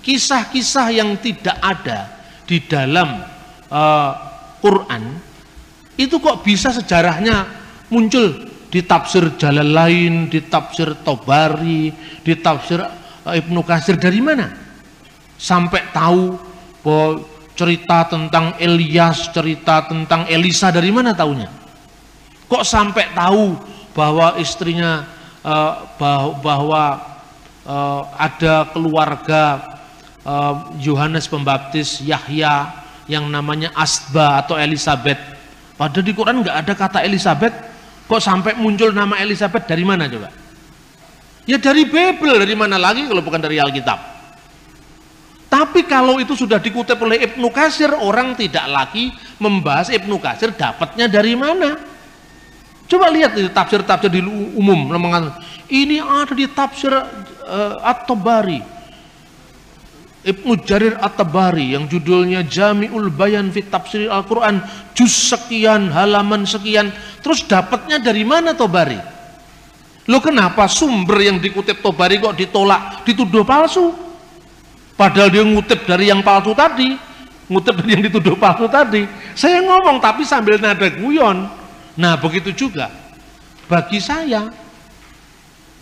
kisah-kisah yang tidak ada di dalam Quran itu kok bisa sejarahnya muncul di tafsir Jalalain, di tafsir Tobari, di tafsir Ibnu Katsir. Dari mana? Sampai tahu bahwa cerita tentang Elias, cerita tentang Elisa, dari mana taunya? Kok sampai tahu bahwa istrinya bahwa ada keluarga Yohanes Pembaptis, Yahya, yang namanya Asba atau Elizabeth. Padahal di Quran nggak ada kata Elizabeth. Kok sampai muncul nama Elizabeth, dari mana coba? Ya dari Bible, dari mana lagi kalau bukan dari Alkitab? Tapi kalau itu sudah dikutip oleh Ibnu Katsir, orang tidak lagi membahas Ibnu Katsir dapatnya dari mana. Coba lihat di tafsir-tafsir di umum, ini ada di tafsir At-Tabari, Ibnu Jarir At-Tabari yang judulnya Jami'ul Bayan fi Tafsir Al-Quran, juz sekian, halaman sekian. Terus dapatnya dari mana Tabari? Loh, kenapa sumber yang dikutip Tabari kok ditolak, dituduh palsu? Padahal dia ngutip dari yang palsu tadi, ngutip dari yang dituduh palsu tadi. Saya ngomong tapi sambil nada guyon. Nah begitu juga bagi saya,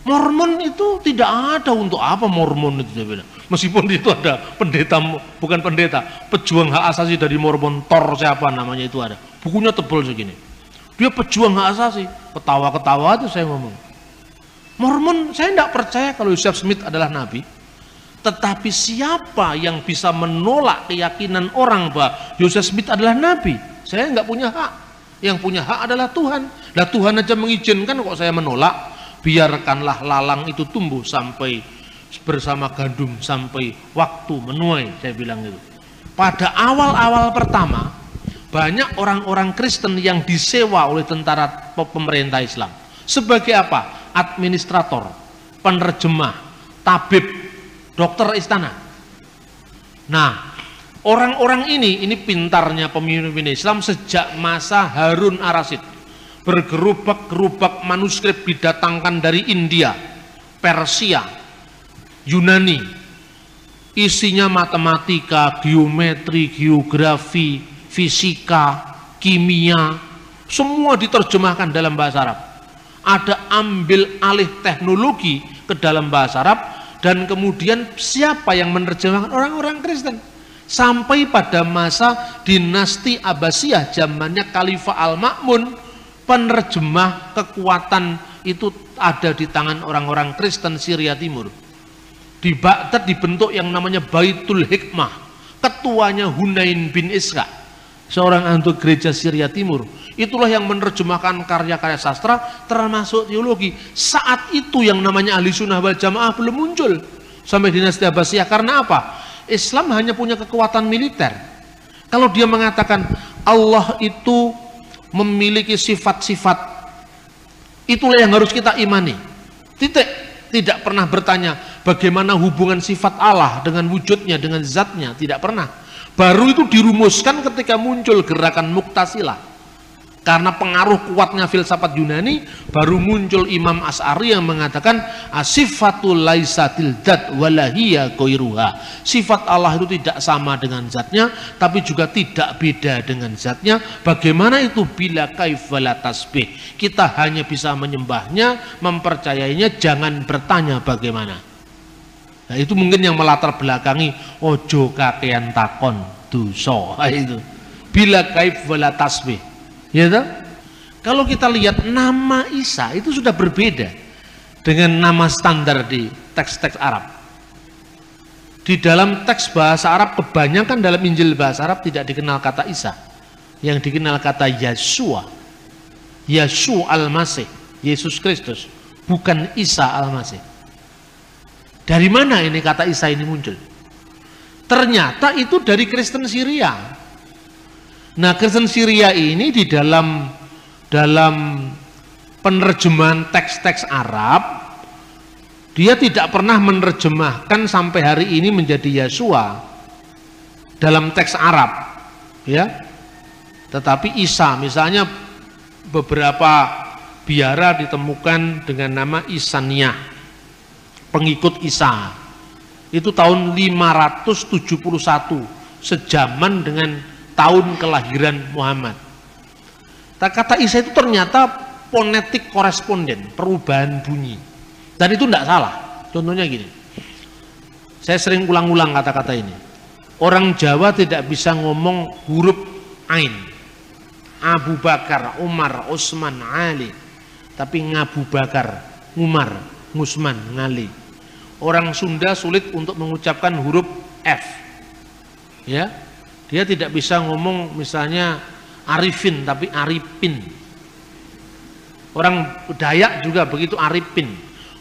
Mormon itu tidak ada. Untuk apa Mormon itu? Meskipun itu ada pendeta, bukan pendeta, pejuang hak asasi dari Mormon, Thor siapa namanya itu ada. Bukunya tebal segini. Dia pejuang hak asasi. Ketawa-ketawa itu saya ngomong. Mormon, saya tidak percaya kalau Joseph Smith adalah nabi. Tetapi siapa yang bisa menolak keyakinan orang bahwa Joseph Smith adalah nabi? Saya nggak punya hak. Yang punya hak adalah Tuhan. Nah Tuhan aja mengizinkan, kok saya menolak? Biarkanlah lalang itu tumbuh sampai bersama gandum sampai waktu menuai, saya bilang itu. Pada awal-awal pertama, banyak orang-orang Kristen yang disewa oleh tentara pemerintah Islam. Sebagai apa? Administrator, penerjemah, tabib, dokter istana. Nah, orang-orang ini pintarnya pemimpin Islam sejak masa Harun Ar-Rasyid. Bergerubak-gerubak manuskrip didatangkan dari India, Persia, Yunani. Isinya matematika, geometri, geografi, fisika, kimia, semua diterjemahkan dalam bahasa Arab. Ada ambil alih teknologi ke dalam bahasa Arab, dan kemudian siapa yang menerjemahkan? Orang-orang Kristen. Sampai pada masa dinasti Abbasiyah, zamannya Khalifah Al-Ma'mun, penerjemah kekuatan itu ada di tangan orang-orang Kristen Syria Timur. Di Baghdad dibentuk yang namanya Baitul Hikmah. Ketuanya Hunain bin Ishaq, seorang anggota gereja Syria Timur. Itulah yang menerjemahkan karya-karya sastra termasuk teologi. Saat itu yang namanya Ahli Sunnah wal Jamaah belum muncul sampai dinasti Abbasiyah. Karena apa? Islam hanya punya kekuatan militer. Kalau dia mengatakan Allah itu memiliki sifat-sifat, itulah yang harus kita imani. Titik. Tidak pernah bertanya bagaimana hubungan sifat Allah dengan wujudnya, dengan zatnya. Tidak pernah. Baru itu dirumuskan ketika muncul gerakan Mu'tazilah. Karena pengaruh kuatnya filsafat Yunani, baru muncul Imam Asy'ari yang mengatakan asifatul laisatil dzat walahiyya ghairuha. Sifat Allah itu tidak sama dengan zatnya, tapi juga tidak beda dengan zatnya. Bagaimana itu? Bila kaif wala tasbih. Kita hanya bisa menyembahnya, mempercayainya, jangan bertanya bagaimana. Nah, itu mungkin yang melatar belakangi ojo kakean takon dosa itu. Bila kaif wala tasbih. Ya toh? Kalau kita lihat nama Isa itu sudah berbeda dengan nama standar di teks-teks Arab. Di dalam teks bahasa Arab, kebanyakan dalam Injil bahasa Arab tidak dikenal kata Isa. Yang dikenal kata Yeshua. Yeshua Al-Masih, Yesus Kristus, bukan Isa Al-Masih. Dari mana ini kata Isa ini muncul? Ternyata itu dari Kristen Syria. Nah, Kristen Syria ini di dalam penerjemahan teks-teks Arab, dia tidak pernah menerjemahkan sampai hari ini menjadi Yeshua dalam teks Arab, ya. Tetapi Isa, misalnya beberapa biara ditemukan dengan nama Isaniyah, pengikut Isa. Itu tahun 571, sejaman dengan tahun kelahiran Muhammad. Kata Isa itu ternyata fonetik koresponden, perubahan bunyi. Dan itu tidak salah. Contohnya gini, saya sering ulang-ulang kata-kata ini. Orang Jawa tidak bisa ngomong huruf Ain, Abu Bakar, Umar, Utsman, Ali, tapi Ngabu Bakar, Umar, Ngusman, Ngali. Orang Sunda sulit untuk mengucapkan huruf F, ya, dia tidak bisa ngomong misalnya Arifin tapi Aripin. Orang Dayak juga begitu, Aripin.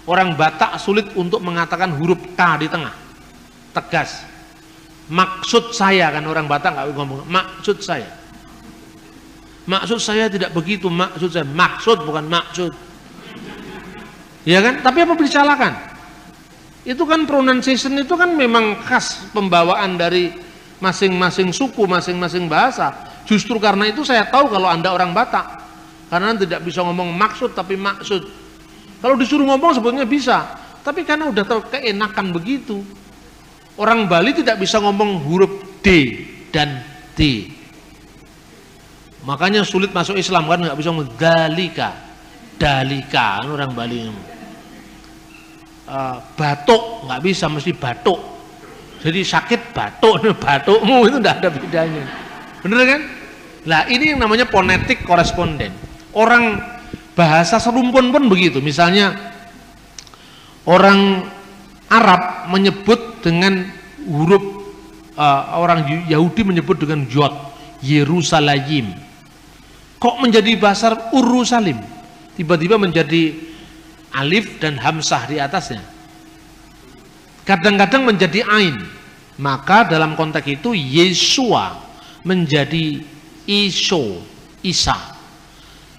Orang Batak sulit untuk mengatakan huruf K di tengah, tegas. Maksud saya, kan orang Batak nggak ngomong maksud saya. Maksud saya tidak begitu, maksud saya, maksud bukan maksud. Ya kan? Tapi apa disalahkan? Itu kan pronunciation itu kan memang khas pembawaan dari masing-masing suku, masing-masing bahasa. Justru karena itu saya tahu kalau Anda orang Batak, karena tidak bisa ngomong maksud tapi maksud. Kalau disuruh ngomong sebetulnya bisa, tapi karena udah keenakan begitu. Orang Bali tidak bisa ngomong huruf D dan D. Makanya sulit masuk Islam, kan nggak bisa ngomong dalika, dalika, kan orang Bali. Batuk nggak bisa, mesti batuk. Jadi sakit batuk, batukmu itu tidak ada bedanya, bener kan? Nah ini yang namanya fonetik koresponden. Orang bahasa serumpun pun begitu. Misalnya orang Arab menyebut dengan huruf, orang Yahudi menyebut dengan yod, Yerusalem. Kok menjadi bahasa Urusalim? Tiba-tiba menjadi alif dan hamzah di atasnya. Kadang-kadang menjadi ain. Maka dalam konteks itu Yesua menjadi Iso, Isa.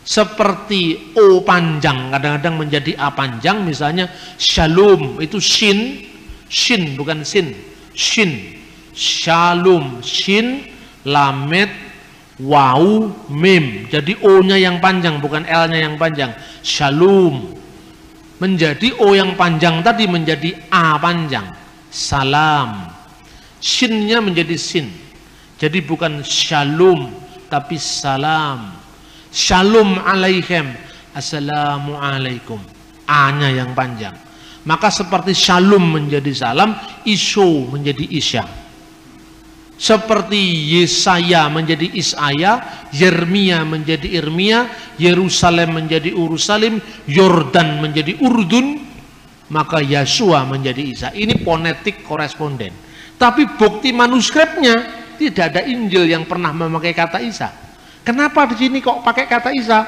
Seperti O panjang kadang-kadang menjadi A panjang, misalnya Shalom itu shin, shin bukan sin, shin, Shalom, shin, lamet, wau, mim. Jadi O-nya yang panjang bukan L-nya yang panjang. Shalom. Menjadi O yang panjang tadi menjadi A panjang, salam. Shin-nya menjadi sin, jadi bukan shalom tapi salam. Shalom alaihim, assalamualaikum. A-nya yang panjang. Maka seperti shalom menjadi salam, iso menjadi isya. Seperti Yesaya menjadi Isaya, Yeremia menjadi Irmia, Yerusalem menjadi Urusalim, Yordan menjadi Urdun, maka Yesua menjadi Isa. Ini fonetik koresponden. Tapi bukti manuskripnya tidak ada Injil yang pernah memakai kata Isa. Kenapa di sini kok pakai kata Isa?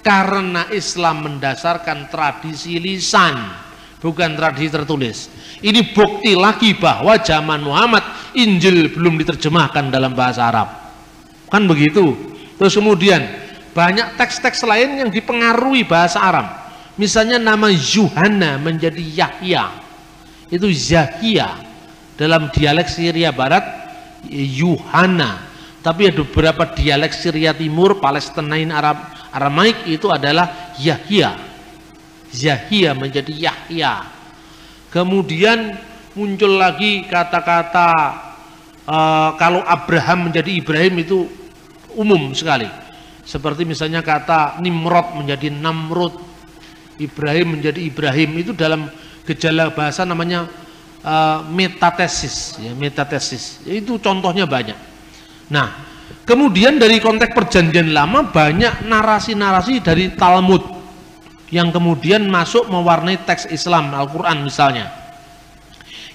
Karena Islam mendasarkan tradisi lisan, bukan tradisi tertulis. Ini bukti lagi bahwa zaman Muhammad Injil belum diterjemahkan dalam bahasa Arab, kan begitu. Terus kemudian banyak teks-teks lain yang dipengaruhi bahasa Arab. Misalnya nama Yuhanna menjadi Yahya, itu Zahia. Dalam dialek Syria Barat Yuhanna, tapi ada beberapa dialek Syria Timur, Palestinain, Aramaik itu adalah Yahya. Zahia menjadi Yahya. Kemudian muncul lagi kata-kata kalau Abraham menjadi Ibrahim, itu umum sekali. Seperti misalnya kata Nimrod menjadi Namrud, Ibrahim menjadi Ibrahim. Itu dalam gejala bahasa namanya metatesis, ya, metatesis. Itu contohnya banyak. Nah, kemudian dari konteks Perjanjian Lama banyak narasi-narasi dari Talmud yang kemudian masuk mewarnai teks Islam, Al-Quran misalnya.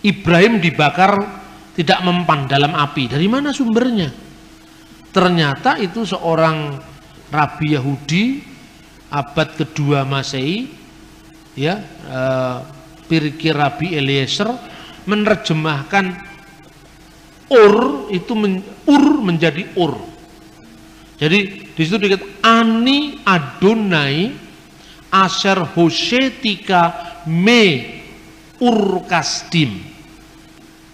Ibrahim dibakar tidak mempan dalam api. Dari mana sumbernya? Ternyata itu seorang rabi Yahudi abad kedua Masehi, ya, Pirkir Rabi Eliezer menerjemahkan Ur itu Ur menjadi Ur. Jadi di situ dikatakan Ani Adonai Asher Hoshetika Me Urkasdim.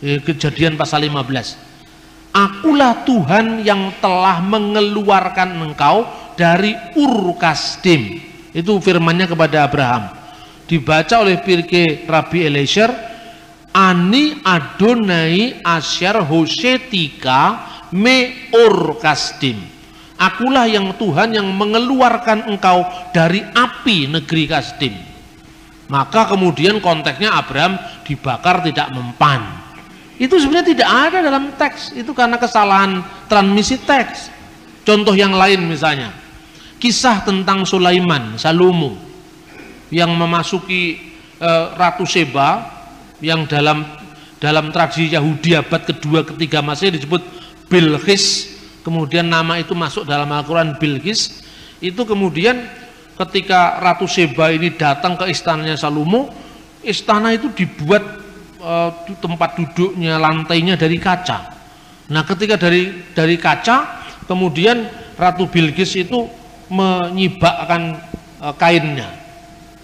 Kejadian pasal 15. Akulah Tuhan yang telah mengeluarkan engkau dari Urkasdim. Itu firmannya kepada Abraham. Dibaca oleh Pirkei Rabi Eliezer, Ani Adonai Asyar Hosetika me Ur Kasdim. Akulah yang Tuhan yang mengeluarkan engkau dari api negeri Kasdim. Maka kemudian konteksnya Abraham dibakar tidak mempan. Itu sebenarnya tidak ada dalam teks. Itu karena kesalahan transmisi teks. Contoh yang lain misalnya, kisah tentang Sulaiman, Salomo yang memasuki Ratu Seba, yang dalam tradisi Yahudi abad kedua ketiga Masehi disebut Bilqis. Kemudian nama itu masuk dalam Al-Quran, Bilqis. Itu kemudian ketika Ratu Seba ini datang ke istananya Salomo, istana itu dibuat tempat duduknya, lantainya dari kaca. Nah, ketika dari kaca, kemudian Ratu Bilqis itu menyibakkan kainnya.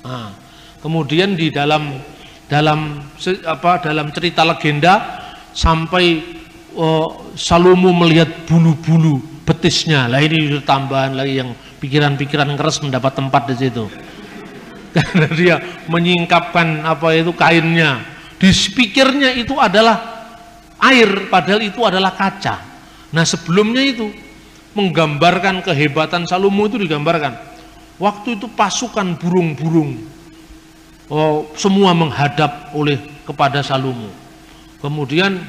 Nah, kemudian di dalam cerita legenda sampai Salomo melihat bulu-bulu betisnya. Lah ini tambahan lagi yang pikiran-pikiran keras mendapat tempat di situ. Karena dia menyingkapkan kainnya. Di pikirnya itu adalah air, padahal itu adalah kaca. Nah, sebelumnya itu menggambarkan kehebatan Salomo itu digambarkan. Waktu itu pasukan burung-burung semua menghadap kepada Salomo. Kemudian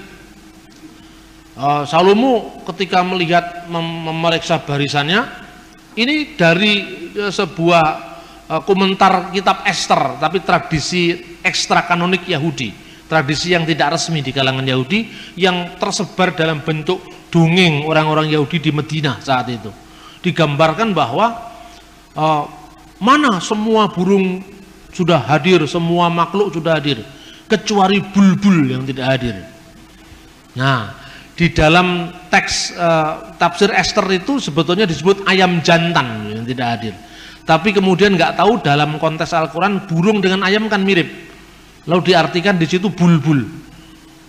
Salomo ketika melihat memeriksa barisannya, ini dari sebuah komentar kitab Ester, tapi tradisi ekstra kanonik Yahudi, tradisi yang tidak resmi di kalangan Yahudi, yang tersebar dalam bentuk dongeng orang-orang Yahudi di Medina saat itu. Digambarkan bahwa mana semua burung sudah hadir, semua makhluk sudah hadir, kecuali bulbul yang tidak hadir. Nah, di dalam teks tafsir Ester itu sebetulnya disebut ayam jantan yang tidak hadir. Tapi kemudian nggak tahu dalam konteks Al-Quran burung dengan ayam kan mirip. Lalu diartikan di situ bulbul.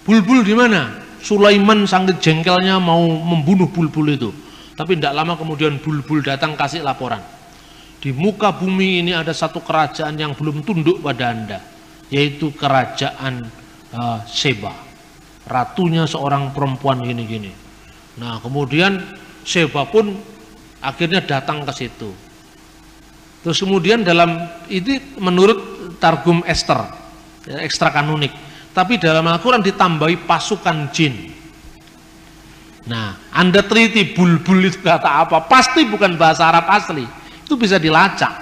Bulbul di mana? Sulaiman sangat jengkelnya mau membunuh bulbul itu. Tapi tidak lama kemudian bulbul datang kasih laporan. Di muka bumi ini ada satu kerajaan yang belum tunduk pada Anda, yaitu kerajaan Seba. Ratunya seorang perempuan gini-gini. Nah, kemudian Seba pun akhirnya datang ke situ. Terus kemudian dalam itu menurut Targum Ester, ekstra kanonik, tapi dalam Al-Quran ditambahi pasukan jin. Nah, Anda teliti bulbul itu kata apa? Pasti bukan bahasa Arab asli. Itu bisa dilacak.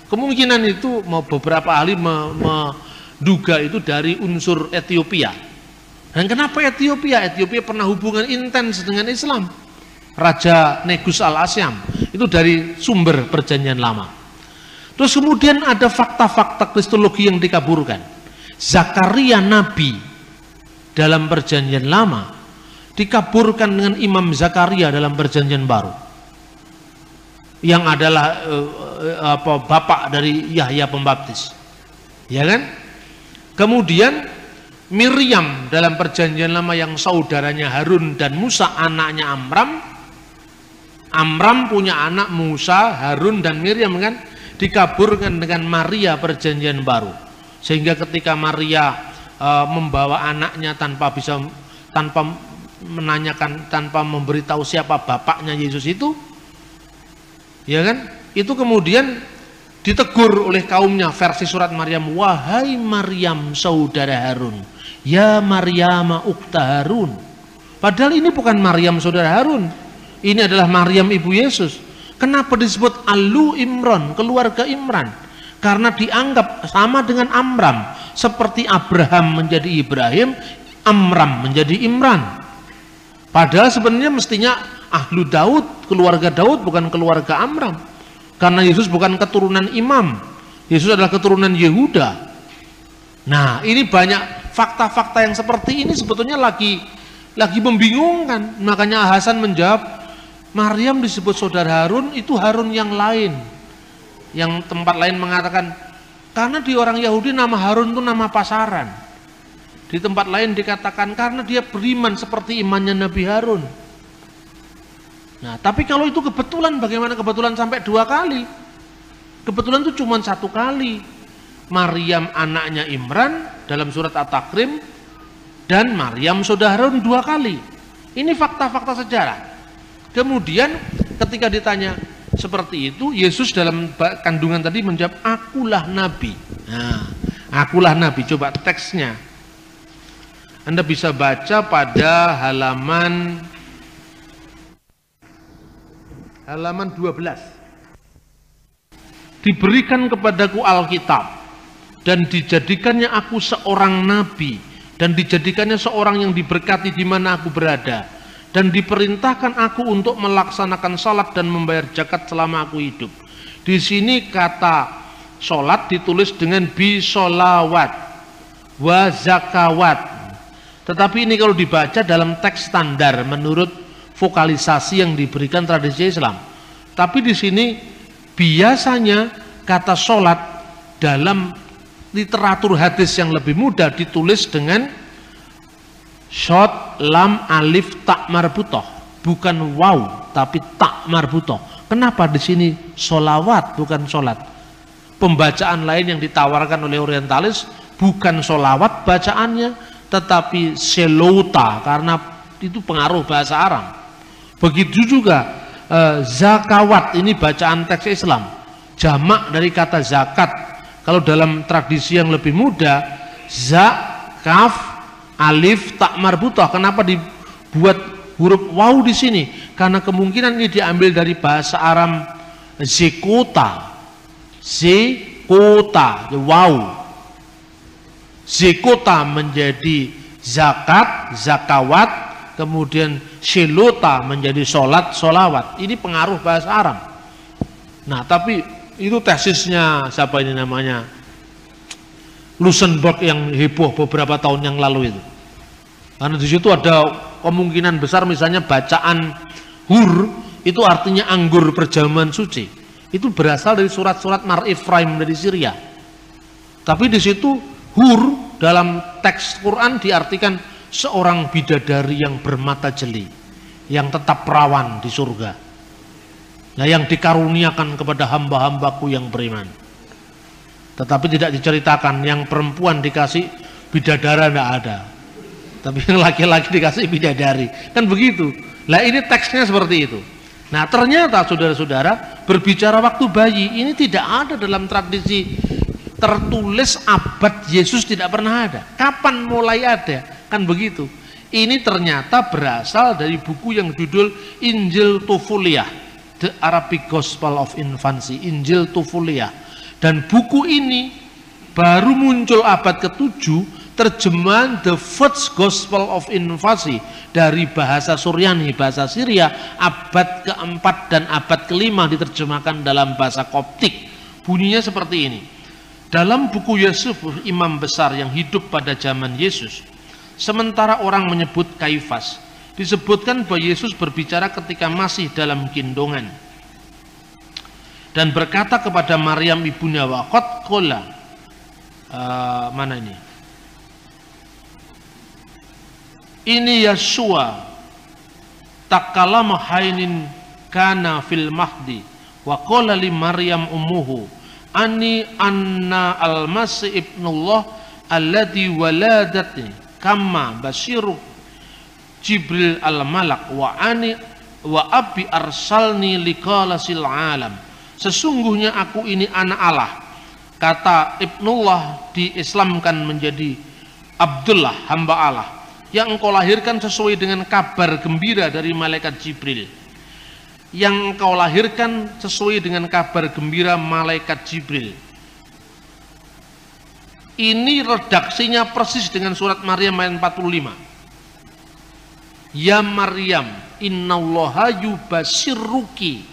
Kemungkinan itu beberapa ahli menduga itu dari unsur Ethiopia. Dan kenapa Ethiopia? Ethiopia pernah hubungan intens dengan Islam. Raja Negus al-Asyam itu dari sumber perjanjian lama. Terus kemudian ada fakta-fakta kristologi yang dikaburkan. Zakaria Nabi dalam perjanjian lama dikaburkan dengan Imam Zakaria dalam perjanjian baru, yang adalah bapak dari Yahya Pembaptis, ya kan? Kemudian Miriam dalam perjanjian lama yang saudaranya Harun dan Musa, anaknya Amram. Amram punya anak Musa, Harun dan Miriam kan, dikaburkan dengan Maria perjanjian baru. Sehingga ketika Maria membawa anaknya tanpa menanyakan, tanpa memberitahu siapa bapaknya Yesus itu, ya kan? Itu kemudian ditegur oleh kaumnya, versi surat Maryam, wahai Maryam saudara Harun, ya Maryam ukta Harun. Padahal ini bukan Maryam saudara Harun, ini adalah Maryam ibu Yesus. Kenapa disebut Alu Imran, keluarga Imran? Karena dianggap sama dengan Amram, seperti Abraham menjadi Ibrahim, Amram menjadi Imran. Padahal sebenarnya mestinya Ahlu Daud, keluarga Daud, bukan keluarga Amram. Karena Yesus bukan keturunan imam, Yesus adalah keturunan Yehuda. Nah, ini banyak fakta-fakta yang seperti ini sebetulnya lagi membingungkan. Makanya Hasan menjawab, Maryam disebut saudara Harun, itu Harun yang lain. Yang tempat lain mengatakan, karena di orang Yahudi nama Harun itu nama pasaran. Di tempat lain dikatakan karena dia beriman seperti imannya Nabi Harun. Nah, tapi kalau itu kebetulan, bagaimana kebetulan sampai 2 kali? Kebetulan itu cuma 1 kali. Maryam anaknya Imran dalam surat At-Takrim dan Maryam saudara Harun 2 kali. Ini fakta-fakta sejarah. Kemudian ketika ditanya seperti itu, Yesus dalam kandungan tadi menjawab, akulah nabi. Nah, akulah nabi. Coba teksnya Anda bisa baca pada halaman 12. Diberikan kepadaku Alkitab dan dijadikannya aku seorang nabi dan dijadikannya seorang yang diberkati di mana aku berada, dan diperintahkan aku untuk melaksanakan salat dan membayar zakat selama aku hidup. Di sini kata salat ditulis dengan bisolawat wa zakawat, tetapi ini kalau dibaca dalam teks standar menurut vokalisasi yang diberikan tradisi Islam. Tapi di sini biasanya kata salat dalam literatur hadis yang lebih mudah ditulis dengan shot lam alif tak marbutoh, bukan waw tapi tak marbutoh. Kenapa di sini solawat bukan solat? Pembacaan lain yang ditawarkan oleh orientalis bukan solawat bacaannya, tetapi selota, karena itu pengaruh bahasa Arab. Begitu juga zakawat, ini bacaan teks Islam, jamak dari kata zakat. Kalau dalam tradisi yang lebih muda, za, kaf, alif, tak marbutah. Kenapa dibuat huruf waw di sini? Karena kemungkinan ini diambil dari bahasa Arab zekota, zekota, waw. Zekota menjadi zakat, zakawat, kemudian shilota menjadi sholat, sholawat. Ini pengaruh bahasa Arab. Nah, tapi itu tesisnya siapa ini namanya, Luxemburg, yang heboh beberapa tahun yang lalu itu. Karena di situ ada kemungkinan besar misalnya bacaan hur itu artinya anggur perjamuan suci. Itu berasal dari surat-surat Mar Ifraim dari Syria. Tapi di situ hur dalam teks Quran diartikan seorang bidadari yang bermata jeli, yang tetap perawan di surga. Nah, yang dikaruniakan kepada hamba-hambaku yang beriman. Tetapi tidak diceritakan yang perempuan dikasih bidadara, tidak ada. Tapi yang laki-laki dikasih bidadari. Kan begitu. Nah, ini teksnya seperti itu. Nah, ternyata saudara-saudara, berbicara waktu bayi ini tidak ada dalam tradisi tertulis abad Yesus, tidak pernah ada. Kapan mulai ada? Kan begitu. Ini ternyata berasal dari buku yang judul Injil Tufuliyah, The Arabic Gospel of Infancy, Injil Tufuliyah. Dan buku ini baru muncul abad ke-7, terjemahan The First Gospel of Infancy dari bahasa Suryani, bahasa Syria, abad ke-4 dan abad ke-5 diterjemahkan dalam bahasa Koptik. Bunyinya seperti ini. Dalam buku Yusuf, imam besar yang hidup pada zaman Yesus, sementara orang menyebut Kaifas, disebutkan bahwa Yesus berbicara ketika masih dalam gendongan dan berkata kepada Maryam ibunya, waqad qala, mana ini Yeshua takallama hainin kana fil mahdi wa qala li Maryam ummuhu anni anna al-masih ibnullah alladhi waladatni kama basyiru Jibril al-Malak wa abi arsalni liqalasil alam. Sesungguhnya aku ini anak Allah. Kata Ibnullah diislamkan menjadi Abdullah, hamba Allah, yang engkau lahirkan sesuai dengan kabar gembira dari malaikat Jibril. Yang engkau lahirkan sesuai dengan kabar gembira malaikat Jibril. Ini redaksinya persis dengan surat Maryam ayat 45. Ya Maryam, innallaha yubashirruki.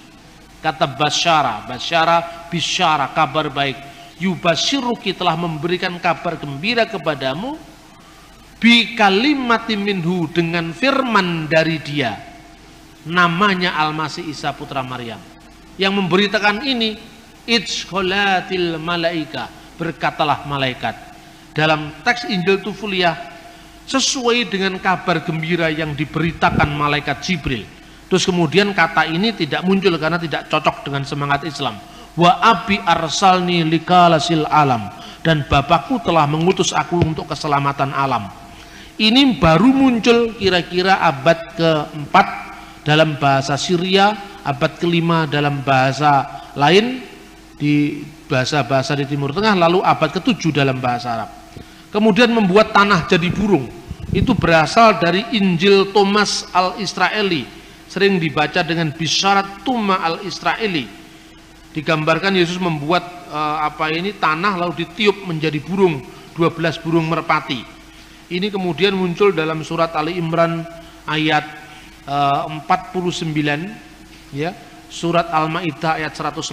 Kata basyara, bisyara, kabar baik. Yubashirruki, telah memberikan kabar gembira kepadamu, bi kalimatin minhu, dengan firman dari dia, namanya Al-Masih Isa putra Maryam. Yang memberitakan ini, idkholatil malaika, berkatalah malaikat. Dalam teks Injil Tufuliyah, sesuai dengan kabar gembira yang diberitakan malaikat Jibril. Terus kemudian kata ini tidak muncul karena tidak cocok dengan semangat Islam. Wa abi arsalni likalasil alam, dan Bapakku telah mengutus aku untuk keselamatan alam. Ini baru muncul kira-kira abad ke-4 dalam bahasa Syria, abad ke-5 dalam bahasa lain di bahasa-bahasa di Timur Tengah, lalu abad ke-7 dalam bahasa Arab. Kemudian membuat tanah jadi burung. Itu berasal dari Injil Thomas al-Israeli, sering dibaca dengan Bisharat Tuma al-Israeli. Digambarkan Yesus membuat tanah lalu ditiup menjadi burung, 12 burung merpati. Ini kemudian muncul dalam surat Ali Imran ayat 49, ya, surat Al-Maidah ayat 110.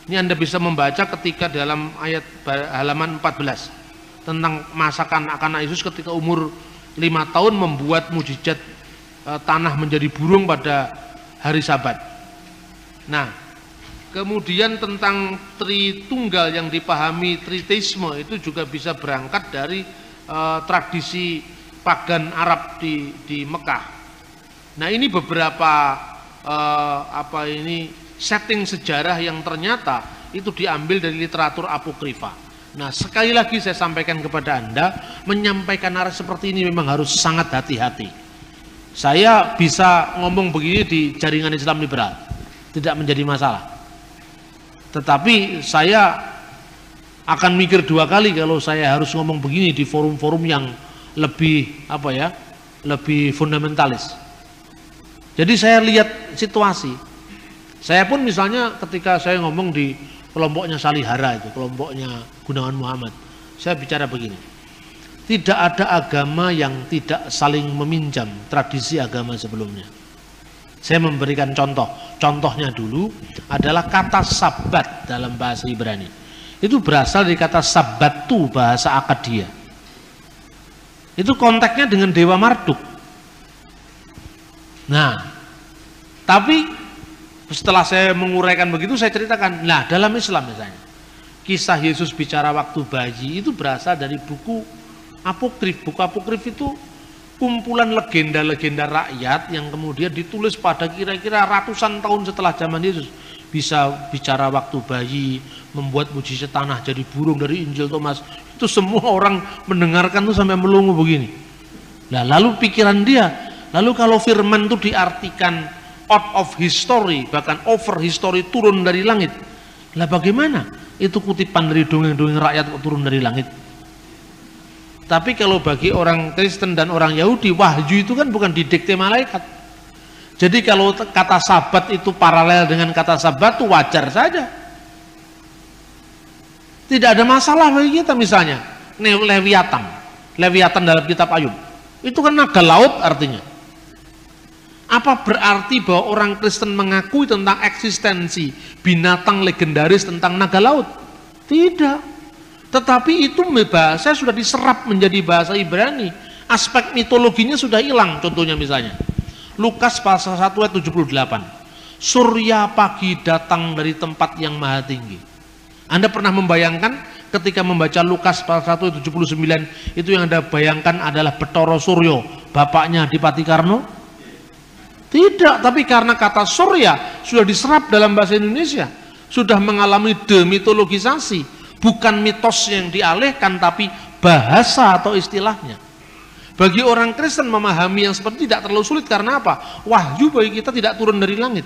Ini Anda bisa membaca ketika dalam ayat halaman 14 tentang masa kanak-kanak Yesus ketika umur 5 tahun membuat mujizat tanah menjadi burung pada hari Sabat. Nah, kemudian tentang Tritunggal yang dipahami Tritheisme itu juga bisa berangkat dari tradisi pagan Arab di Mekah. Nah, ini beberapa setting sejarah yang ternyata itu diambil dari literatur apokrifa. Nah, sekali lagi saya sampaikan kepada Anda, menyampaikan narasi seperti ini memang harus sangat hati-hati. Saya bisa ngomong begini di jaringan Islam liberal, tidak menjadi masalah. Tetapi saya akan mikir 2 kali kalau saya harus ngomong begini di forum-forum yang lebih lebih fundamentalis. Jadi saya lihat situasi. Saya pun misalnya ketika saya ngomong di kelompoknya Salihara itu, kelompoknya Gunawan Muhammad, saya bicara begini. Tidak ada agama yang tidak saling meminjam tradisi agama sebelumnya. Saya memberikan contoh. Contohnya dulu adalah kata sabat dalam bahasa Ibrani. Itu berasal dari kata sabatu bahasa Akadia. Itu konteksnya dengan Dewa Marduk. Nah, tapi setelah saya menguraikan begitu, saya ceritakan, nah dalam Islam misalnya, kisah Yesus bicara waktu bayi itu berasal dari buku apokrif. Buku apokrif itu kumpulan legenda-legenda rakyat yang kemudian ditulis pada kira-kira ratusan tahun setelah zaman Yesus. Bisa bicara waktu bayi, membuat mujizat tanah jadi burung dari Injil Thomas. Itu semua orang mendengarkan tuh sampai melongo begini. Nah, lalu pikiran dia, lalu kalau firman itu diartikan out of history, bahkan over history, turun dari langit. Lah bagaimana? Itu kutipan dari dongeng-dongeng rakyat kok turun dari langit. Tapi kalau bagi orang Kristen dan orang Yahudi, wahyu itu kan bukan didikte malaikat. Jadi kalau kata sabat itu paralel dengan kata sabat itu wajar saja. Tidak ada masalah bagi kita. Misalnya Leviathan. Leviathan dalam kitab Ayub. Itu kan naga laut artinya. Apa berarti bahwa orang Kristen mengakui tentang eksistensi binatang legendaris tentang naga laut? Tidak. Tetapi itu bahasa sudah diserap menjadi bahasa Ibrani. Aspek mitologinya sudah hilang. Contohnya misalnya Lukas pasal 1 ayat 78. Surya pagi datang dari tempat yang maha tinggi. Anda pernah membayangkan ketika membaca Lukas pasal 1 ayat 79, itu yang Anda bayangkan adalah Betoro Suryo, bapaknya Adipati Karno? Tidak, tapi karena kata surya sudah diserap dalam bahasa Indonesia, sudah mengalami demitologisasi, bukan mitos yang dialihkan, tapi bahasa atau istilahnya. Bagi orang Kristen memahami yang seperti tidak terlalu sulit, karena apa? Wahyu bagi kita tidak turun dari langit,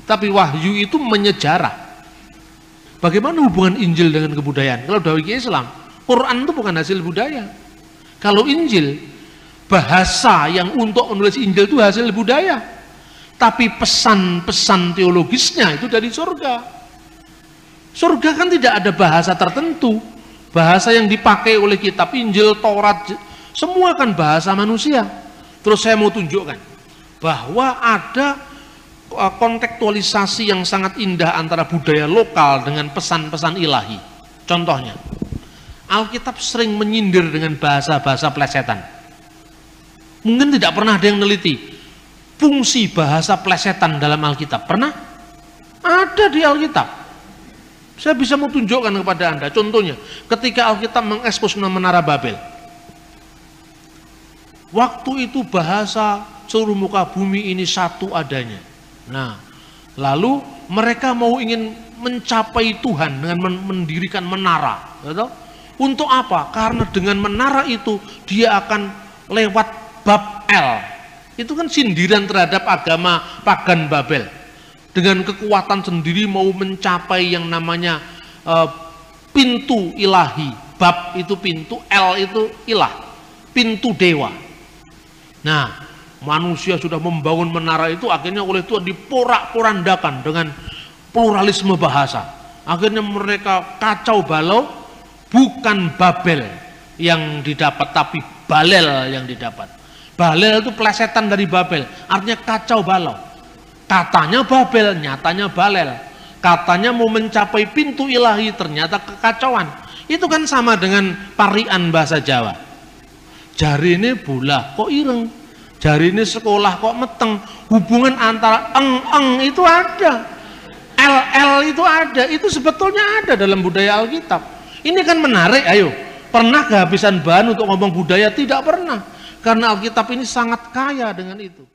tapi wahyu itu menyejarah. Bagaimana hubungan Injil dengan kebudayaan? Kalau bagi Islam, Quran itu bukan hasil budaya. Kalau Injil, bahasa yang untuk menulis Injil itu hasil budaya. Tapi pesan-pesan teologisnya itu dari surga. Surga kan tidak ada bahasa tertentu. Bahasa yang dipakai oleh kitab Injil, Taurat, semua kan bahasa manusia. Terus saya mau tunjukkan bahwa ada kontekstualisasi yang sangat indah antara budaya lokal dengan pesan-pesan ilahi. Contohnya, Alkitab sering menyindir dengan bahasa-bahasa plesetan. Mungkin tidak pernah ada yang neliti fungsi bahasa plesetan dalam Alkitab. Pernah? Ada di Alkitab. Saya bisa mau tunjukkan kepada Anda. Contohnya, ketika Alkitab mengekspos Menara Babel. Waktu itu bahasa seluruh muka bumi ini satu adanya. Nah, lalu mereka ingin mencapai Tuhan dengan mendirikan menara. Untuk apa? Karena dengan menara itu dia akan lewat bab L. Itu kan sindiran terhadap agama pagan Babel. Dengan kekuatan sendiri mau mencapai yang namanya pintu ilahi. Bab itu pintu, L itu ilah, pintu dewa. Nah, manusia sudah membangun menara itu, akhirnya oleh Tuhan diporak-porandakan dengan pluralisme bahasa. Akhirnya mereka kacau balau, bukan Babel yang didapat, tapi Balel yang didapat. Balel itu plesetan dari Babel, artinya kacau balau. Katanya Babel, nyatanya Balel. Katanya mau mencapai pintu ilahi, ternyata kekacauan. Itu kan sama dengan parian bahasa Jawa. Jari ini bulah kok ireng, jari ini sekolah kok meteng. Hubungan antara eng itu ada, l itu ada, itu sebetulnya ada dalam budaya Alkitab. Ini kan menarik. Ayo, pernah kehabisan bahan untuk ngomong budaya? Tidak pernah, karena Alkitab ini sangat kaya dengan itu.